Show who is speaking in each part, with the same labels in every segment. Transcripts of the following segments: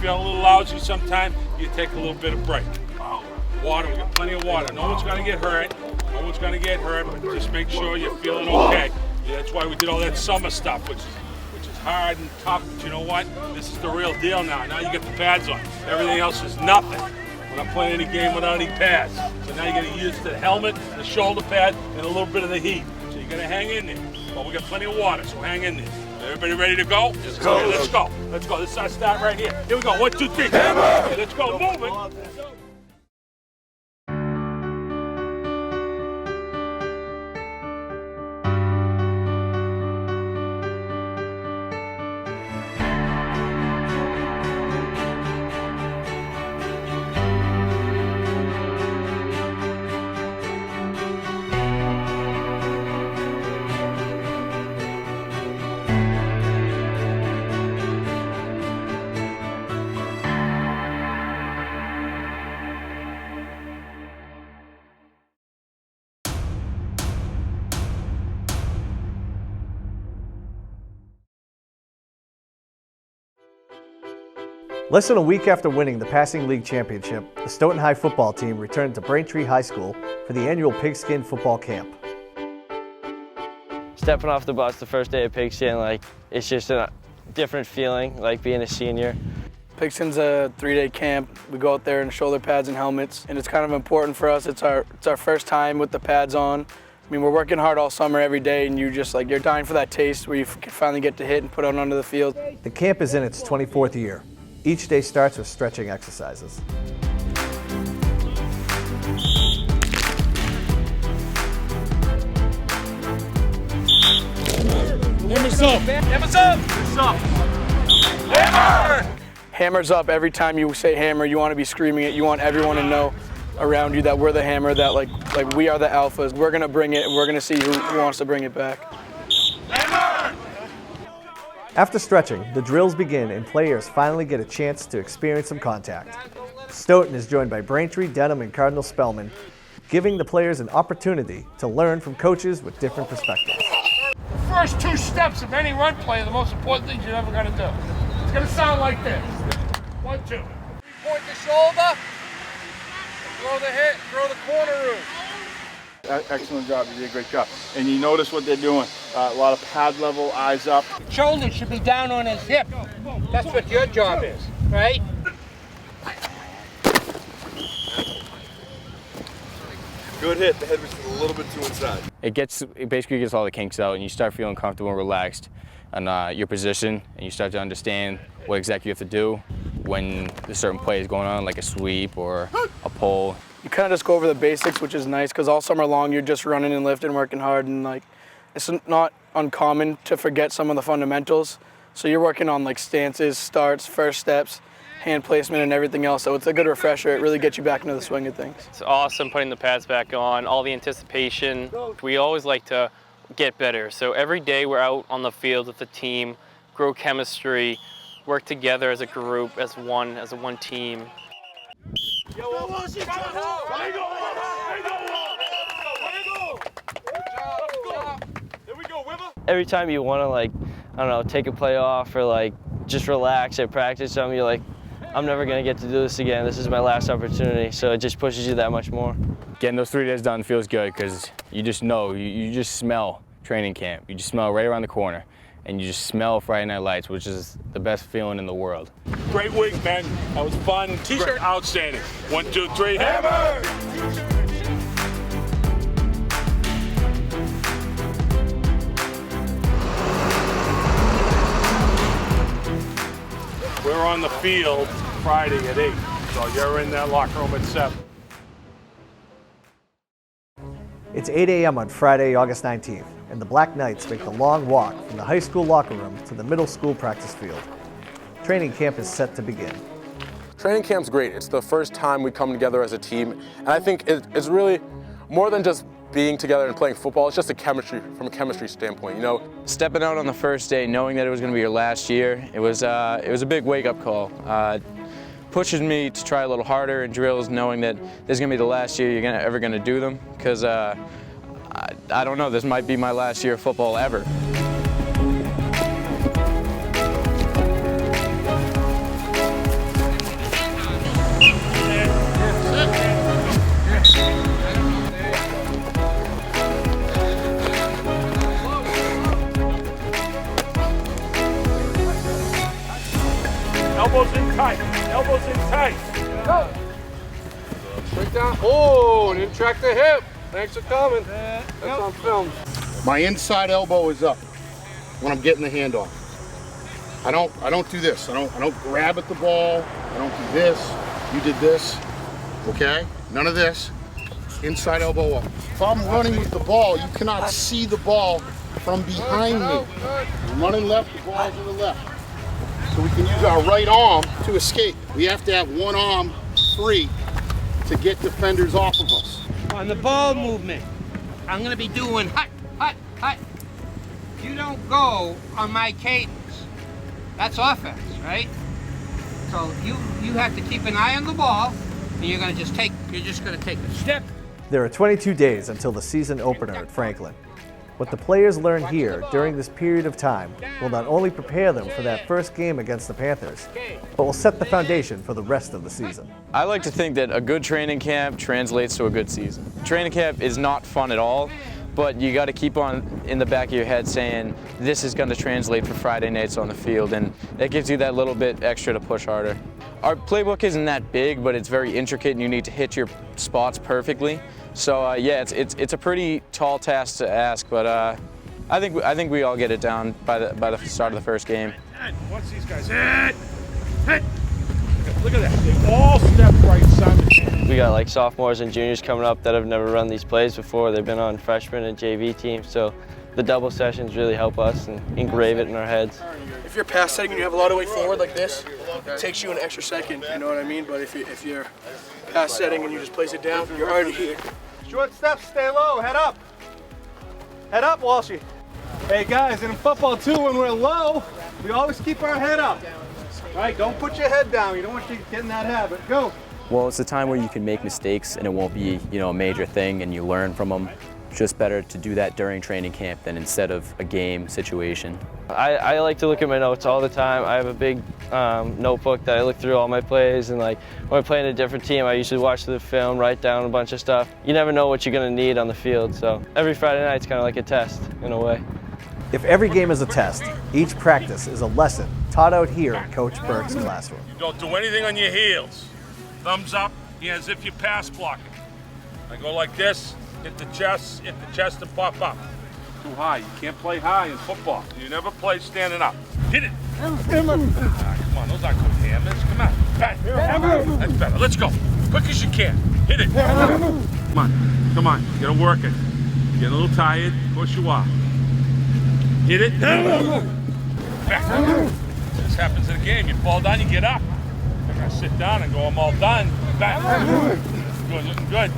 Speaker 1: feel a little lousy sometime, you take a little bit of break. Water, we got plenty of water. No one's gonna get hurt. No one's gonna get hurt, but just make sure you're feeling okay. Yeah, that's why we did all that summer stuff, which is hard and tough, but you know what? This is the real deal now. Now you get the pads on. Everything else is nothing. We're not playing any game without any pads. So now you gotta use the helmet, the shoulder pad, and a little bit of the heat. So you gotta hang in there. Well, we got plenty of water, so hang in there. Everybody ready to go?
Speaker 2: Let's go.
Speaker 1: Okay, let's go. Let's go. This is our start right here. Here we go. 1, 2, 3. Okay, let's go. Moving.
Speaker 3: Less than a week after winning the Passing League Championship, the Stoughton High football team returned to Braintree High School for the annual Pigskin Football Camp.
Speaker 4: Stepping off the bus the first day of Pigskin, it's just a different feeling, like being a senior.
Speaker 5: Pigskin's a 3-day camp. We go out there in shoulder pads and helmets, and it's kind of important for us. It's our first time with the pads on. I mean, we're working hard all summer every day, and you're dying for that taste where you can finally get to hit and put out onto the field.
Speaker 3: The camp is in its 24th year. Each day starts with stretching exercises.
Speaker 1: Hammers up! Hammers up! Hammers up! Hammer!
Speaker 5: Hammers up. Every time you say hammer, you want to be screaming it. You want everyone to know around you that we're the hammer, that like we are the alphas. We're going to bring it, and we're going to see who wants to bring it back.
Speaker 1: Hammer!
Speaker 3: After stretching, the drills begin and players finally get a chance to experience some contact. Stoughton is joined by Braintree, Denham, and Cardinal Spellman, giving the players an opportunity to learn from coaches with different perspectives.
Speaker 1: The first 2 steps of any run play are the most important things you're ever going to do. It's going to sound like this. 1, 2. Point the shoulder, throw the hit, throw the corner root.
Speaker 2: Excellent job. You did a great job. And you notice what they're doing. A lot of pad level, eyes up.
Speaker 6: Shoulder should be down on his hip. That's what your job is, right?
Speaker 2: Good hit. The head was a little bit too inside.
Speaker 7: It basically gets all the kinks out, and you start feeling comfortable and relaxed on your position, and you start to understand what exactly you have to do when a certain play is going on, like a sweep or a pull.
Speaker 5: You kind of just go over the basics, which is nice because all summer long you're just running and lifting, working hard, and it's not uncommon to forget some of the fundamentals. So you're working on stances, starts, first steps, hand placement, and everything else. So it's a good refresher. It really gets you back into the swing of things.
Speaker 8: It's awesome putting the pads back on, all the anticipation. We always like to get better. So every day we're out on the field with the team, grow chemistry, work together as a group, as one team.
Speaker 4: Every time you want to, take a play off or just relax at practice something, you're like, I'm never going to get to do this again. This is my last opportunity. So it just pushes you that much more.
Speaker 7: Getting those 3 days done feels good because you just know, you just smell training camp. You just smell right around the corner. And you just smell Friday Night Lights, which is the best feeling in the world.
Speaker 1: Great week, man. That was fun. T-shirt. Outstanding. 1, 2, 3. Hammer! We're on the field Friday at 8, so you're in that locker room at 7.
Speaker 3: It's 8 a.m. on Friday, August 19th, and the Black Knights make the long walk from the high school locker room to the middle school practice field. Training camp is set to begin.
Speaker 9: Training camp's great. It's the first time we come together as a team, and I think it's really more than just being together and playing football. It's just from a chemistry standpoint,
Speaker 7: Stepping out on the first day, knowing that it was going to be your last year, it was a big wake-up call. Pushes me to try a little harder in drills, knowing that this is going to be the last year you're ever going to do them, because I don't know, this might be my last year of football ever.
Speaker 10: check the hip. Thanks for coming. That's on film.
Speaker 11: My inside elbow is up when I'm getting the handoff. I don't do this. I don't grab at the ball. I don't do this. You did this. Okay? None of this. Inside elbow up. If I'm running with the ball, you cannot see the ball from behind me. I'm running left, the ball's to the left. So we can use our right arm to escape. We have to have one arm free to get defenders off of us.
Speaker 6: On the ball movement, I'm going to be doing hut, hut, hut. You don't go on my cadence. That's offense, right? So you have to keep an eye on the ball, and you're just going to take a step.
Speaker 3: There are 22 days until the season opener at Franklin. What the players learn here during this period of time will not only prepare them for that first game against the Panthers, but will set the foundation for the rest of the season.
Speaker 7: I like to think that a good training camp translates to a good season. Training camp is not fun at all, but you got to keep on in the back of your head saying this is going to translate for Friday nights on the field, and that gives you that little bit extra to push harder. Our playbook isn't that big, but it's very intricate and you need to hit your spots perfectly. So yeah, it's a pretty tall task to ask, but I think we all get it down by the start of the first game.
Speaker 1: Watch these guys. Hit. Look at that. They all step right simultaneously.
Speaker 4: We got like sophomores and juniors coming up that have never run these plays before. They've been on freshman and JV teams, so the double sessions really help us and engrave it in our heads.
Speaker 5: If you're pass setting and you have a lot of weight forward like this, it takes you an extra second, you know what I mean? But if you're pass setting and you just place it down, you're already here.
Speaker 10: Short steps, stay low, head up. Head up, Walshy. Hey guys, in football too, when we're low, we always keep our head up. Right, don't put your head down. You don't want you to get in that habit. Go.
Speaker 12: Well, it's a time where you can make mistakes and it won't be, a major thing and you learn from them. It's just better to do that during training camp than instead of a game situation.
Speaker 4: I like to look at my notes all the time. I have a big notebook that I look through all my plays, and like when I'm playing a different team, I usually watch the film, write down a bunch of stuff. You never know what you're going to need on the field, so every Friday night's kind of like a test in a way.
Speaker 3: If every game is a test, each practice is a lesson taught out here in Coach Burke's classroom.
Speaker 1: You don't do anything on your heels. Thumbs up, as if you're pass blocking. I go like this, hit the chest and pop up. Too high. You can't play high in football. You never play standing up. Hit it. Come on, those aren't good hammers. Come on. Bang. That's better. Let's go. Quick as you can. Hit it. Come on. You gotta work it. You're getting a little tired. Of course you are. Hit it. Back. This happens in a game. You fall down, you get up. I gotta sit down and go, I'm all done. Back. Good, looking good.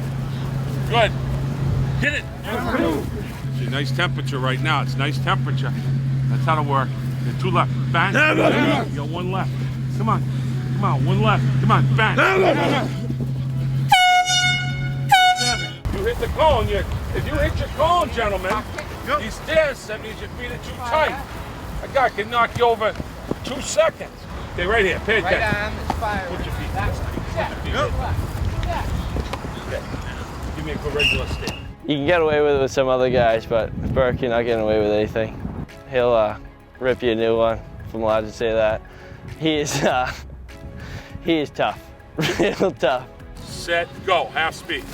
Speaker 1: Good. Hit it. See, nice temperature right now. It's nice temperature. That's how to work. Get two left. Bang. You got one left. Come on. One left. Come on. Bang. You hit the cone. If you hit your cone, gentlemen, these this, that means your feet are too tight. A guy can knock you over 2 seconds. Okay, right here. Pay attention.
Speaker 6: Right arm is firing.
Speaker 1: Put your feet this. Put your feet this. Okay. Give me a good regular stand.
Speaker 4: You can get away with it with some other guys, but Burke, you're not getting away with anything. He'll rip you a new one, if I'm allowed to say that. He is tough, real tough.
Speaker 1: Set, go, half speed.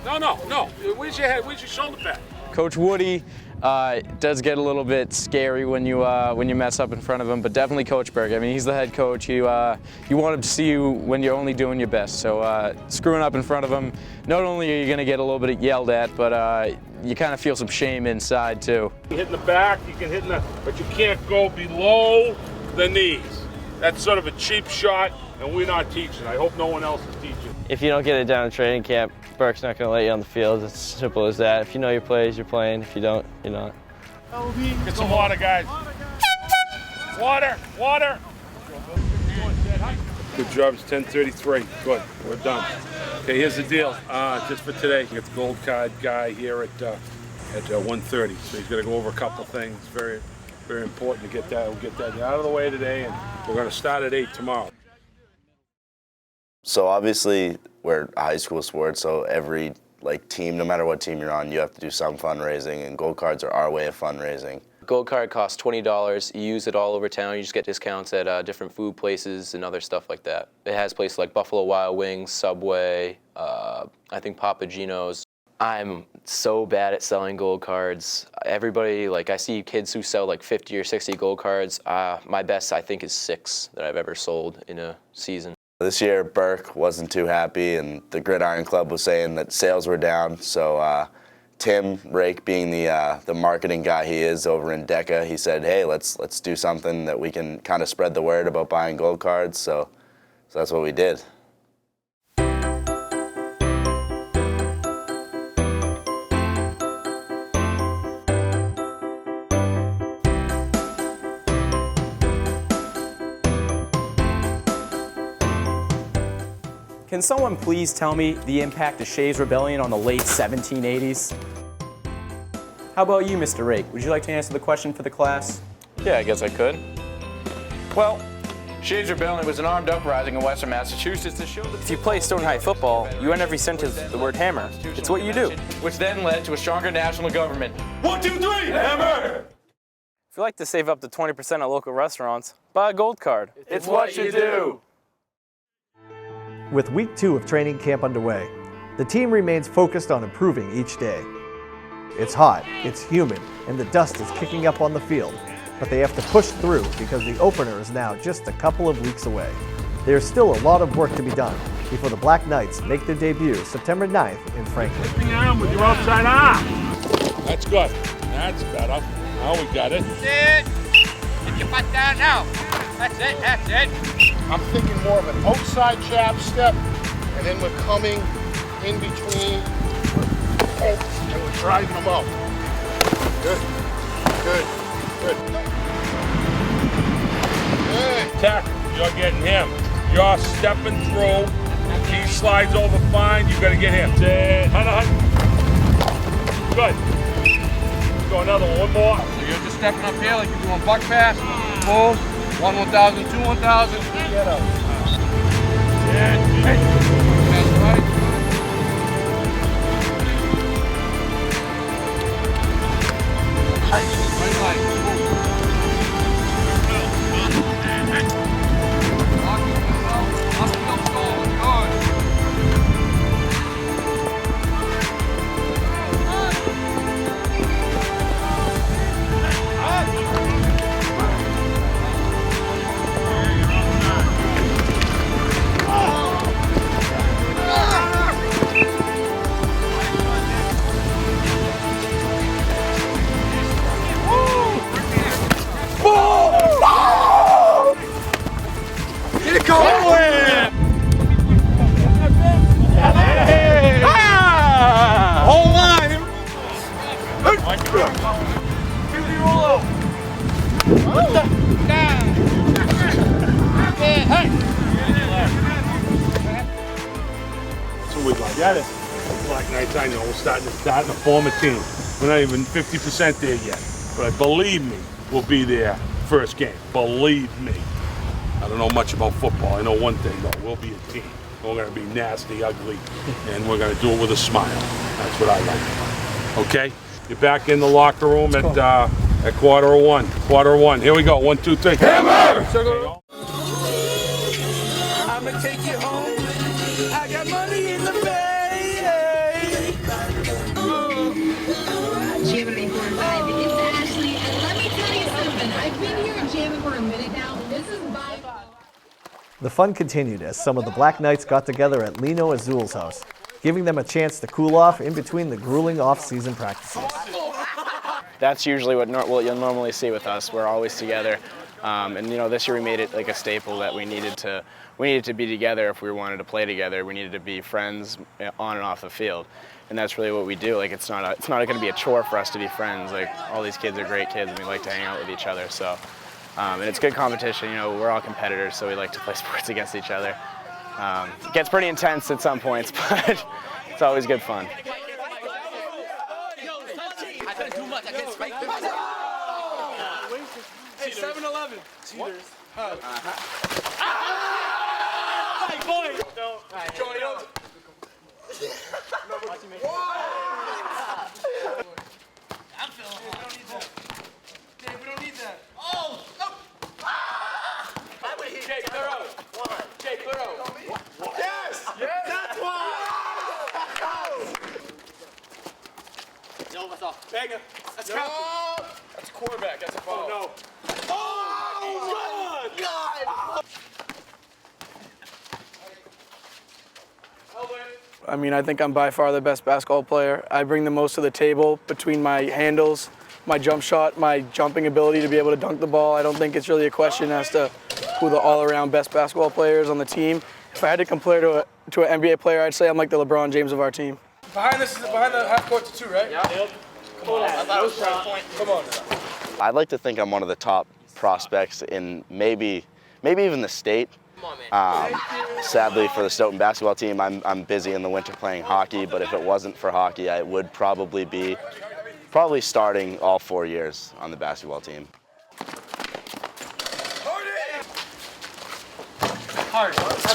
Speaker 1: No. Where's your head? Where's your shoulder pad?
Speaker 7: Coach Woody does get a little bit scary when you mess up in front of him, but definitely Coach Burke. I mean, he's the head coach. You want him to see you when you're only doing your best. So screwing up in front of him, not only are you going to get a little bit yelled at, but you kind of feel some shame inside too.
Speaker 1: You hit in the back, you can hit in the, but you can't go below the knees. That's sort of a cheap shot, and we're not teaching. I hope no one else is teaching.
Speaker 4: If you don't get it down in training camp, Burke's not going to let you on the field. It's as simple as that. If you know your plays, you're playing. If you don't, you're not.
Speaker 1: Get some water, guys. Water. Good job. It's 10:33. Good. We're done. Okay, here's the deal. Just for today, you got the gold card guy here at 1:30. So he's going to go over a couple things. Very, very important to get that. We'll get that out of the way today, and we're going to start at 8 tomorrow.
Speaker 13: So obviously we're a high school sport, so every team, no matter what team you're on, you have to do some fundraising, and gold cards are our way of fundraising.
Speaker 7: Gold card costs $20. You use it all over town. You just get discounts at different food places and other stuff like that. It has places like Buffalo Wild Wings, Subway, I think Papa Gino's. I'm so bad at selling gold cards. Everybody, like I see kids who sell like 50 or 60 gold cards. My best, I think, is 6 that I've ever sold in a season.
Speaker 13: This year, Burke wasn't too happy, and the Gridiron Club was saying that sales were down. So Tim Rake, being the marketing guy he is over in DECA, he said, "Hey, let's do something that we can kind of spread the word about buying gold cards." So that's what we did.
Speaker 12: Can someone please tell me the impact of Shays Rebellion on the late 1780s? How about you, Mr. Rake? Would you like to answer the question for the class?
Speaker 7: Yeah, I guess I could. Well, Shays Rebellion was an armed uprising in Western Massachusetts to show that
Speaker 12: If you play Stoughton High football, you end every sentence with the word hammer. It's what you do.
Speaker 7: which then led to a stronger national government. 1, 2, 3, hammer!
Speaker 12: If you like to save up to 20% at local restaurants, buy a gold card.
Speaker 7: It's what you do.
Speaker 3: With week 2 of training camp underway, the team remains focused on improving each day. It's hot, it's humid, and the dust is kicking up on the field, but they have to push through because the opener is now just a couple of weeks away. There's still a lot of work to be done before the Black Knights make their debut September 9th in Franklin.
Speaker 1: Lifting arm with your outside arm. That's good. That's better. Now we got it.
Speaker 6: That's it. Get your butt down now. That's it, that's it.
Speaker 11: I'm thinking more of an outside jab step, and then we're coming in between, and we're driving them out. Good, good, good. Good.
Speaker 1: Tackle. You're getting him. You're stepping through. He slides over fine. You got to get him. That's it. Good. Go another one. One more.
Speaker 6: So you're just stepping up here like you're doing buck pass. Move. 1, 1,000, 2, 1,000. Get up.
Speaker 1: Yeah.
Speaker 6: That's right. Right leg. Move. Up and up forward. Good.
Speaker 1: Got it. Black Knights, I know, we're starting to form a team. We're not even 50% there yet. But believe me, we'll be there first game. Believe me. I don't know much about football. I know one thing, though. We'll be a team. We're going to be nasty, ugly, and we're going to do it with a smile. That's what I like. Okay? You're back in the locker room at quarter of one. Quarter of one. Here we go. 1, 2, 3. Hammer!
Speaker 14: I'm going to take you home. I got money in the bank.
Speaker 15: Jamming for 5. It's Ashley, and let me tell you something. I've been here and jamming for a minute now. This is by far.
Speaker 3: The fun continued as some of the Black Knights got together at Lino Azul's house, giving them a chance to cool off in between the grueling off-season practices.
Speaker 4: That's usually what you'll normally see with us. We're always together. And you know, this year we made it like a staple that we needed to be together if we wanted to play together. We needed to be friends on and off the field, and that's really what we do. Like it's not going to be a chore for us to be friends. Like all these kids are great kids, and we like to hang out with each other. So, and it's good competition. You know, we're all competitors, so we like to play sports against each other. It gets pretty intense at some points, but it's always good fun.
Speaker 14: Hey, 7-Eleven. Cheaters. Hey, boy. Joey, don't. I'm feeling
Speaker 5: No, that's off. Banger. That's no.
Speaker 7: That's a quarterback. That's a foul.
Speaker 5: Oh, no.
Speaker 14: Oh, God!
Speaker 5: I mean, I think I'm by far the best basketball player. I bring the most to the table between my handles, my jump shot, my jumping ability to be able to dunk the ball. I don't think it's really a question as to who the all-around best basketball player is on the team. If I had to compare to an NBA player, I'd say I'm like the LeBron James of our team.
Speaker 10: Behind the half court to 2, right? Yeah. Yep. Come on. I thought it was right point. Come on.
Speaker 13: I'd like to think I'm one of the top prospects in maybe even the state. Sadly for the Stoughton basketball team, I'm busy in the winter playing hockey, but if it wasn't for hockey, I would probably be starting all 4 years on the basketball team.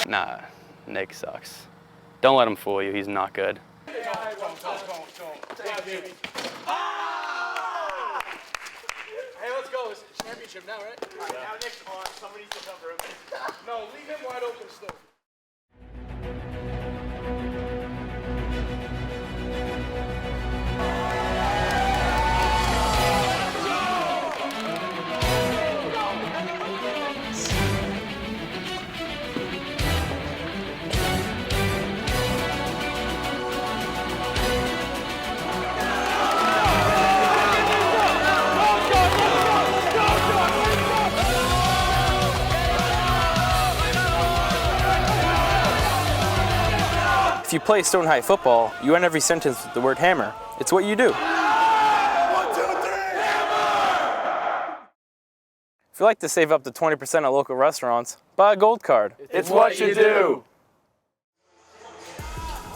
Speaker 8: Nah, Nick sucks. Don't let him fool you, he's not good.
Speaker 5: Hey, let's go. It's a championship now, right? Yeah. Now Nick's on. Somebody needs to cover him. No, leave him wide open still.
Speaker 12: If you play Stoughton High football, you end every sentence with the word hammer. It's what you do. 1, 2, 3, hammer! If you like to save up to 20% at local restaurants, buy a gold card. It's what you do.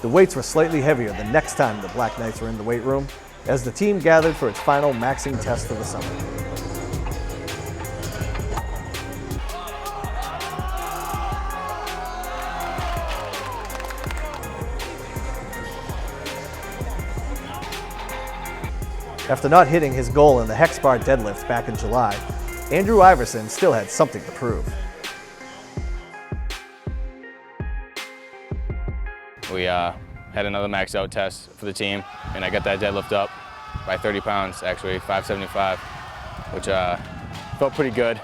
Speaker 3: The weights were slightly heavier the next time the Black Knights were in the weight room, as the team gathered for its final maxing test of the summer. After not hitting his goal in the hex bar deadlift back in July, Andrew Iverson still had something to prove.
Speaker 16: We had another max out test for the team, and I got that deadlift up by 30 pounds, actually, 575, which felt pretty good,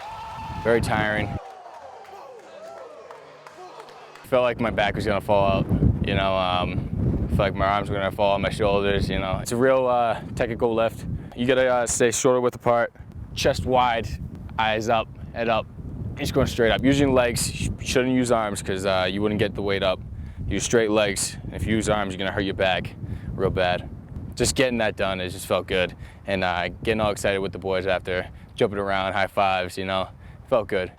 Speaker 16: very tiring. Felt like my back was gonna fall out, you know. Felt like my arms were gonna fall on my shoulders, you know. It's a real technical lift. You gotta stay shoulder width apart, chest wide, eyes up, head up, just going straight up. Using legs, you shouldn't use arms because you wouldn't get the weight up. Use straight legs. If you use arms, you're gonna hurt your back real bad. Just getting that done, it just felt good. And getting all excited with the boys after, jumping around, high fives, you know, felt good.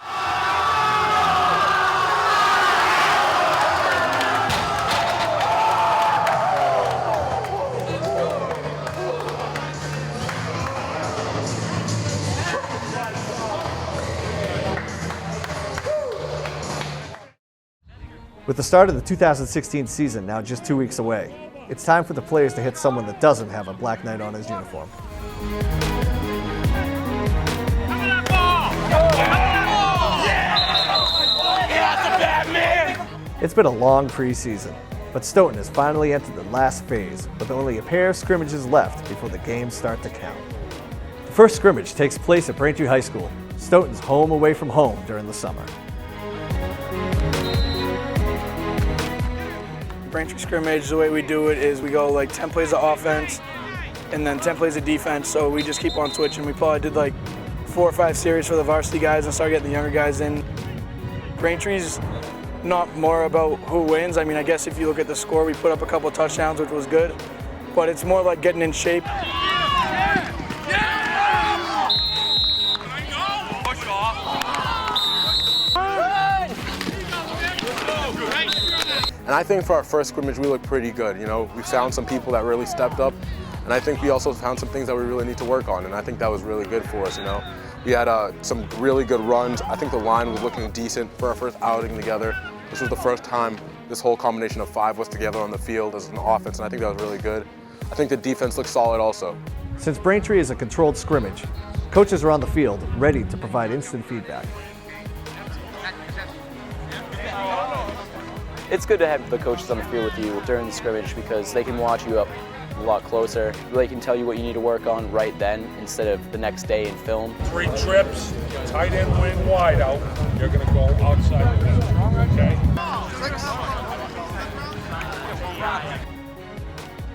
Speaker 3: With the start of the 2016 season now just 2 weeks away, it's time for the players to hit someone that doesn't have a Black Knight on his uniform. It's been a long preseason, but Stoughton has finally entered the last phase with only a pair of scrimmages left before the games start to count. The first scrimmage takes place at Braintree High School, Stoughton's home away from home during the summer.
Speaker 5: Braintree scrimmage, the way we do it is we go like 10 plays of offense and then 10 plays of defense, so we just keep on switching. We probably did like 4 or 5 series for the varsity guys and started getting the younger guys in. Braintree's not more about who wins. I mean, I guess if you look at the score, we put up a couple of touchdowns, which was good, but it's more like getting in shape.
Speaker 9: And I think for our first scrimmage, we looked pretty good. You know, we found some people that really stepped up, and I think we also found some things that we really need to work on, and I think that was really good for us, you know. We had some really good runs. I think the line was looking decent for our first outing together. This was the first time this whole combination of 5 was together on the field as an offense, and I think that was really good. I think the defense looked solid also.
Speaker 3: Since Braintree is a controlled scrimmage, coaches are on the field ready to provide instant feedback.
Speaker 17: It's good to have the coaches on the field with you during the scrimmage because they can watch you up
Speaker 12: a lot closer. They can tell you what you need to work on right then instead of the next day in film.
Speaker 1: 3 trips, tight end wing wide out. You're going to go outside the wing, okay?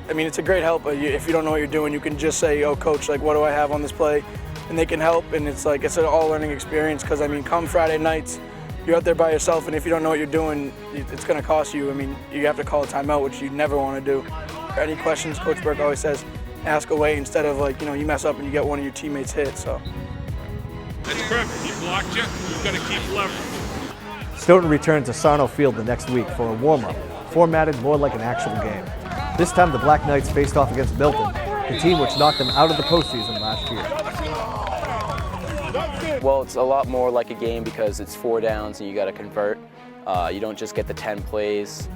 Speaker 5: I mean, it's a great help. If you don't know what you're doing, you can just say, oh, coach, like, what do I have on this play? And they can help, and it's like, it's an all learning experience because, I mean, come Friday nights, you're out there by yourself, and if you don't know what you're doing, it's going to cost you. I mean, you have to call a timeout, which you never want to do. Any questions, Coach Burke always says, ask away instead of like, you mess up and you get one of your teammates hit, so.
Speaker 1: That's perfect. He blocked you. You've got to keep leverage.
Speaker 3: Stoughton returned to Sarno Field the next week for a warm-up, formatted more like an actual game. This time the Black Knights faced off against Milton, the team which knocked them out of the postseason last year.
Speaker 12: Well, it's a lot more like a game because it's 4 downs and you got to convert. You don't just get the 10 plays.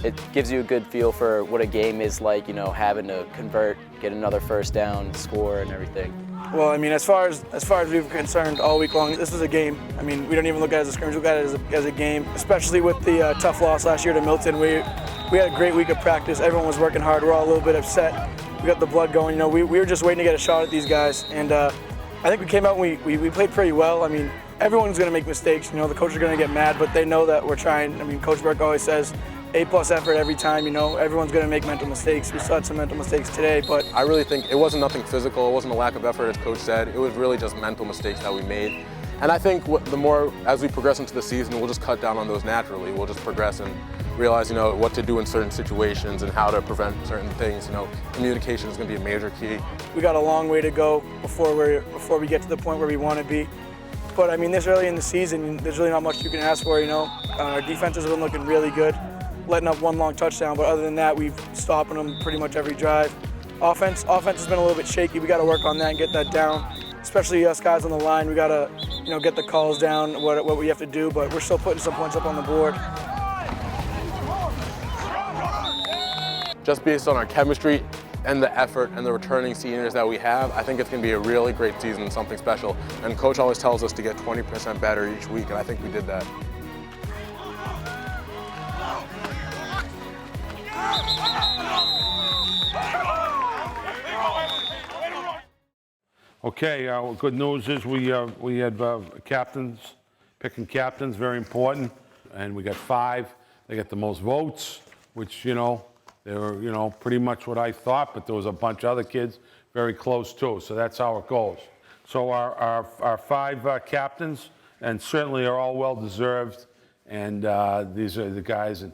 Speaker 12: It gives you a good feel for what a game is like, having to convert, get another first down, score, and everything.
Speaker 5: Well, I mean, as far as we've concerned all week long, this is a game. I mean, we don't even look at it as a scrimmage, we look at it as a game. Especially with the tough loss last year to Milton, we had a great week of practice. Everyone was working hard. We're all a little bit upset. We got the blood going. We were just waiting to get a shot at these guys, and I think we came out and we played pretty well. I mean, everyone's going to make mistakes. The coaches are going to get mad, but they know that we're trying. I mean, Coach Burke always says, A+ effort every time. Everyone's going to make mental mistakes. We saw some mental mistakes today, but
Speaker 9: I really think it wasn't nothing physical. It wasn't a lack of effort, as Coach said. It was really just mental mistakes that we made. And I think the more, as we progress into the season, we'll just cut down on those naturally. We'll just progress and realize, what to do in certain situations and how to prevent certain things. Communication is going to be a major key.
Speaker 5: we got a long way to go before we get to the point where we want to be. But I mean, this early in the season, there's really not much you can ask for. Our defense has been looking really good, letting up 1 long touchdown. But other than that, we've stopping them pretty much every drive. Offense has been a little bit shaky. We got to work on that and get that down. Especially us guys on the line, we got to get the calls down, what we have to do. But we're still putting some points up on the board.
Speaker 9: Just based on our chemistry and the effort and the returning seniors that we have, I think it's going to be a really great season and something special. And Coach always tells us to get 20% better each week, and I think we did that.
Speaker 1: Okay, good news is we had captains, picking captains, very important. And we got 5. They got the most votes, which, they were, pretty much what I thought, but there was a bunch of other kids very close too. So that's how it goes. So our 5 captains, and certainly are all well deserved. And these are the guys that,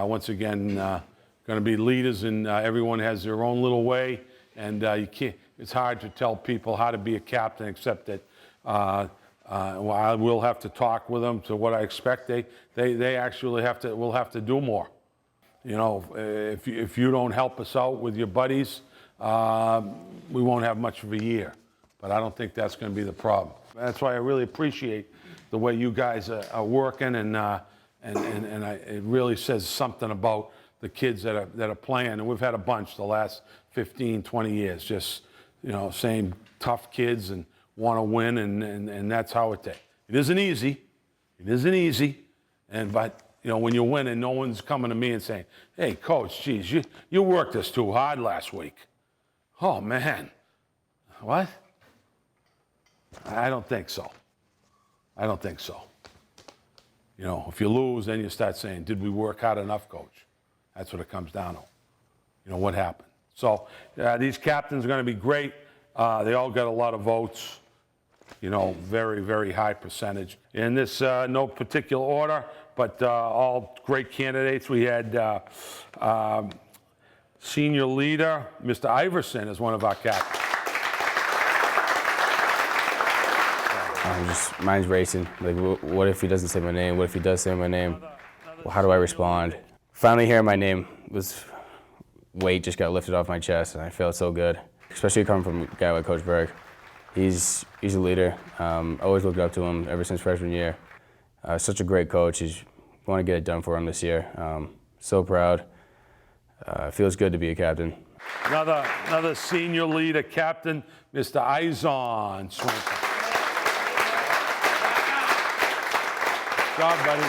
Speaker 1: once again, going to be leaders, and everyone has their own little way. And you can't. It's hard to tell people how to be a captain, except that I will have to talk with them to what I expect. They actually will have to do more. If you don't help us out with your buddies, we won't have much of a year. But I don't think that's going to be the problem. That's why I really appreciate the way you guys are working, and it really says something about the kids that are playing. And we've had a bunch the last 15, 20 years, just same tough kids and want to win, and that's how it takes. It isn't easy. It isn't easy, but when you win and no one's coming to me and saying, "Hey, coach, geez, you worked us too hard last week." Oh man, what? I don't think so. I don't think so. If you lose, then you start saying, "Did we work hard enough, coach?" That's what it comes down to. What happened? So these captains are going to be great. They all got a lot of votes. Very, very high percentage. In this, no particular order, but all great candidates. We had senior leader, Mr. Iverson, as one of our captains.
Speaker 16: Mine's racing. Like, what if he doesn't say my name? What if he does say my name? Well, how do I respond? Finally hearing my name weight just got lifted off my chest, and I felt so good. Especially coming from a guy like Coach Burke. He's a leader. Always looked up to him ever since freshman year. Such a great coach. He's want to get it done for him this year. So proud. Feels good to be a captain.
Speaker 1: Another senior leader, captain, Mr. Izon Swanson. Good job, buddy.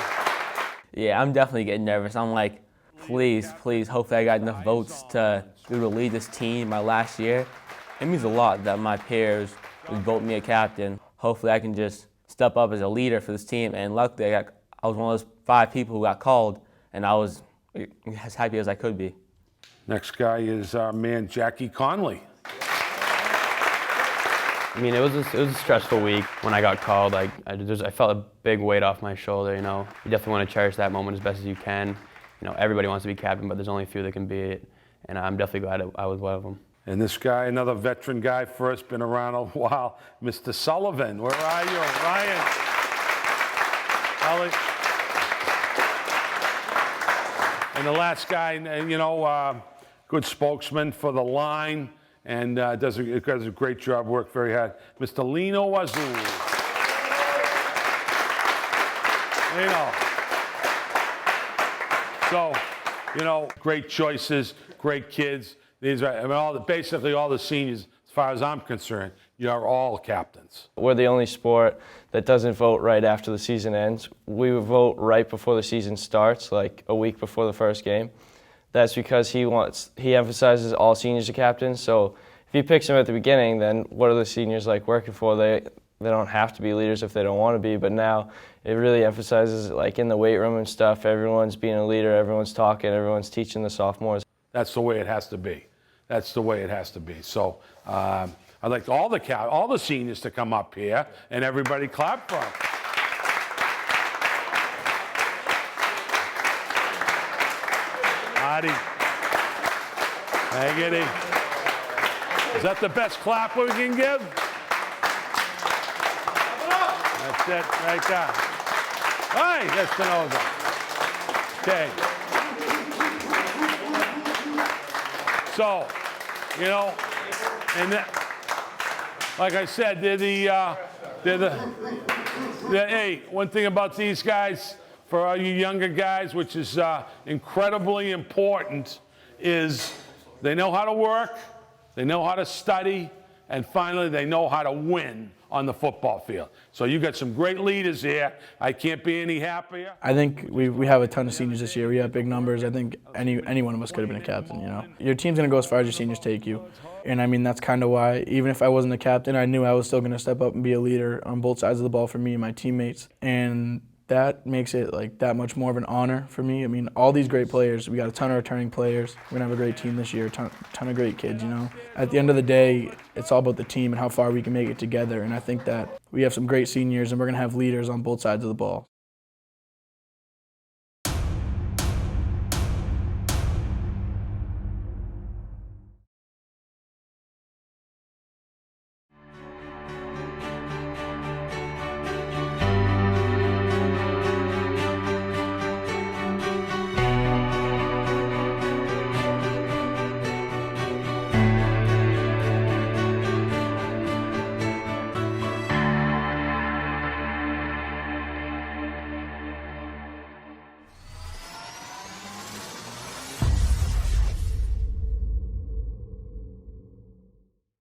Speaker 17: Yeah, I'm definitely getting nervous. I'm like, please, hopefully I got enough votes to be able to lead this team my last year. It means a lot that my peers would vote me a captain. Hopefully I can just step up as a leader for this team, and luckily I was one of those 5 people who got called, and I was as happy as I could be.
Speaker 1: Next guy is our man, Jackie Conley.
Speaker 18: I mean, it was a stressful week when I got called. I felt a big weight off my shoulder, you know. You definitely want to cherish that moment as best as you can. You know, everybody wants to be captain, but there's only a few that can be it, and I'm definitely glad I was one of them.
Speaker 1: And this guy, another veteran guy for us, been around a while, Mr. Sullivan. Where are you, Ryan? Ollie. And the last guy, you know, good spokesman for the line, and does a great job, worked very hard, Mr. Lino Wazoo. Lino. So, you know, great choices, great kids. These are, I mean, basically all the seniors, as far as I'm concerned, you're all captains.
Speaker 4: We're the only sport that doesn't vote right after the season ends. We vote right before the season starts, like a week before the first game. That's because he emphasizes all seniors are captains. So if he picks them at the beginning, then what are the seniors like working for? They don't have to be leaders if they don't want to be, but now it really emphasizes, like in the weight room and stuff, everyone's being a leader, everyone's talking, everyone's teaching the sophomores.
Speaker 1: That's the way it has to be. That's the way it has to be. So I'd like all the seniors to come up here and everybody clap for them. Marty. Take it easy. Is that the best clap we can give? That's it, right there. Hey, that's the nose. Okay. So, you know, and like I said, hey, one thing about these guys, for all you younger guys, which is incredibly important, is they know how to work, they know how to study, and finally they know how to win on the football field. So you got some great leaders here. I can't be any happier.
Speaker 5: I think we have a ton of seniors this year. We have big numbers. I think any one of us could have been a captain, you know. Your team's going to go as far as your seniors take you. And I mean, that's kind of why, even if I wasn't a captain, I knew I was still going to step up and be a leader on both sides of the ball for me and my teammates. And that makes it like that much more of an honor for me. I mean, all these great players, we got a ton of returning players. We're going to have a great team this year, a ton of great kids, you know. At the end of the day, it's all about the team and how far we can make it together. And I think that we have some great seniors and we're going to have leaders on both sides of the ball.